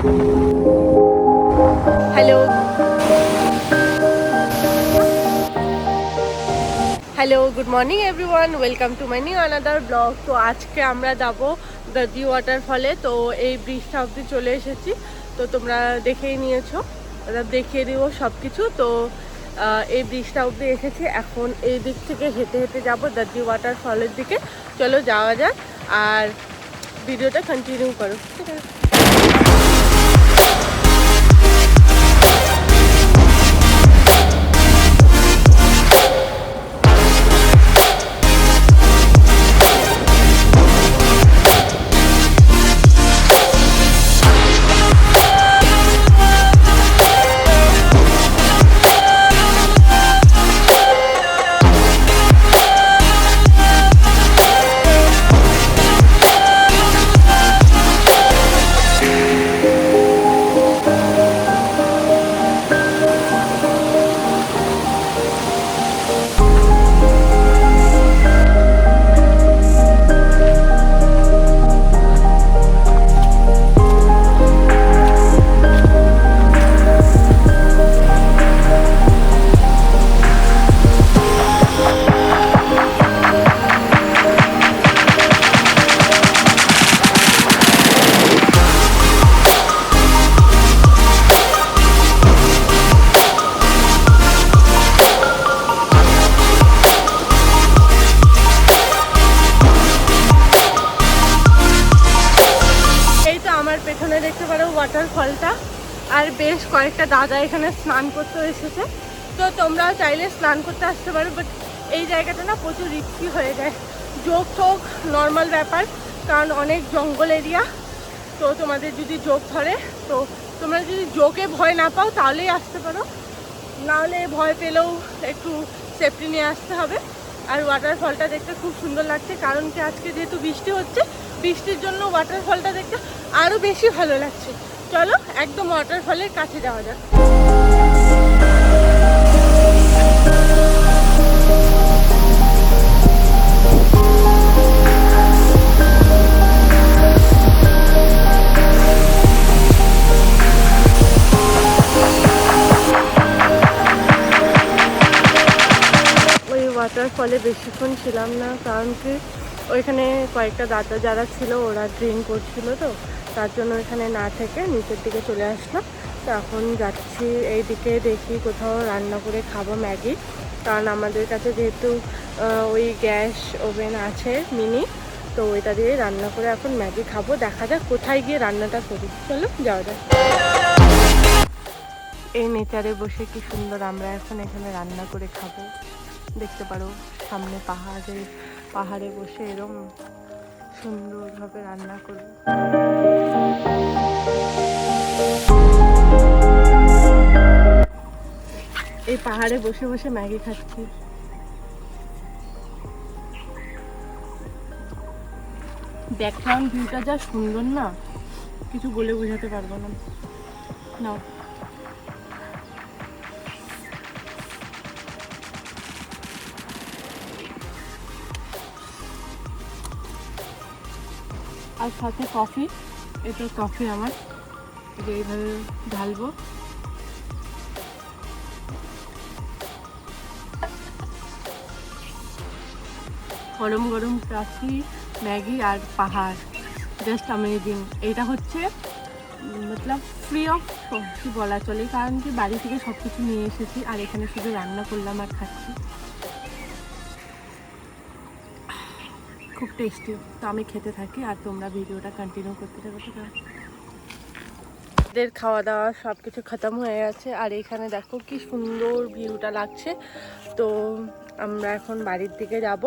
Hello good morning everyone, welcome to my new another blog. তো আজকে আমরা যাবো দর্জি ওয়াটারফলে। তো এই ব্রিজটা অবধি চলে এসেছি, তো তোমরা দেখেই নিয়েছো, দেখিয়ে দিব সব কিছু। তো এই ব্রিজটা অবধি এসেছি, এখন এই দিক থেকে হেঁটে হেঁটে যাবো দর্জি ওয়াটারফলের দিকে। চলো যাওয়া যাক আর ভিডিওটা কন্টিনিউ করো। ঠিক আছে, পেছনে দেখতে পারো ওয়াটারফলটা। আর বেশ কয়েকটা দাদা এখানে স্নান করতে এসেছে, তো তোমরাও চাইলে স্নান করতে আসতে পারো। বাট এই জায়গাটা না প্রচুর রিস্কি হয়ে যায়, যোগ টোগ নর্মাল ব্যাপার, কারণ অনেক জঙ্গল এরিয়া। তো তোমাদের যদি যোগ ধরে, তো তোমরা যদি যোগে ভয় না পাও তাহলেই আসতে পারো, নাহলে ভয় পেলেও একটু সেফটি নিয়ে আসতে হবে। আর ওয়াটারফলটা দেখতে খুব সুন্দর লাগছে, কারণ কি আজকে যেহেতু বৃষ্টি হচ্ছে, বৃষ্টির জন্য ওয়াটারফলটা দেখতে আরও বেশি ভালো লাগছে। চলো একদম ওয়াটারফলের কাছে যাওয়া যাক। ওই ওয়াটারফলে বেশিক্ষণ ছিলাম না, কারণ কি ওইখানে কয়েকটা দাদা যারা ছিল ওরা ড্রিঙ্ক করছিল, তো তার জন্য এখানে না থেকে নিচের দিকে চলে আসলাম। তো এখন যাচ্ছি এই দিকে, দেখি কোথাও রান্না করে খাবো ম্যাগি, কারণ আমাদের কাছে যেহেতু ওই গ্যাস ওভেন আছে মিনি, তো ওইটা দিয়ে রান্না করে এখন ম্যাগি খাবো। দেখা যাক কোথায় গিয়ে রান্নাটা করি, চলো যাওয়া যাক। এই নেচারে বসে কি সুন্দর আমরা এখন এখানে রান্না করে খাবো, দেখতে পারো সামনে পাহাড়ে বসে এরকম সুন্দরভাবে রান্না করবো। এই পাহাড়ে বসে বসে ম্যাগি খাচ্ছি। ব্যাকগ্রাউন্ড ভিউটা যা সুন্দর না, কিছু বলে বোঝাতে পারবো না। নাও, আর সাথে কফি। এটা কফি আমার, এটা এইভাবে ঢালবো। গরম গরম কফি, ম্যাগি আর পাহাড়, জাস্ট অ্যামেজিং। এটা হচ্ছে মতলব ফ্রি অফ কষ্ট বলা চলে, কারণ কি বাড়ি থেকে সব কিছু নিয়ে এসেছি আর এখানে শুধু রান্না করলাম আর খাচ্ছি। খুব টেস্টি। তো আমি খেতে থাকি আর তোমরা ভিডিওটা কন্টিনিউ করতে থাকো। আমাদের খাওয়া দাওয়া সব কিছু খতম হয়ে গেছে, আর এখানে দেখো কি সুন্দর ভিউটা লাগছে। তো আমরা এখন বাড়ির দিকে যাব।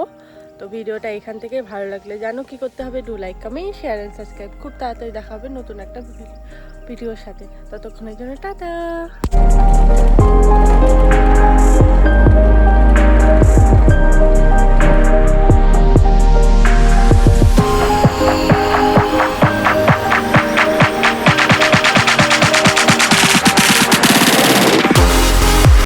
তো ভিডিওটা এখান থেকে ভালো লাগলে জানো কি করতে হবে, do like, comment, share and subscribe. খুব তাড়াতাড়ি দেখা হবে নতুন একটা ভিডিওর সাথে। ততক্ষণের জন্য টাটা।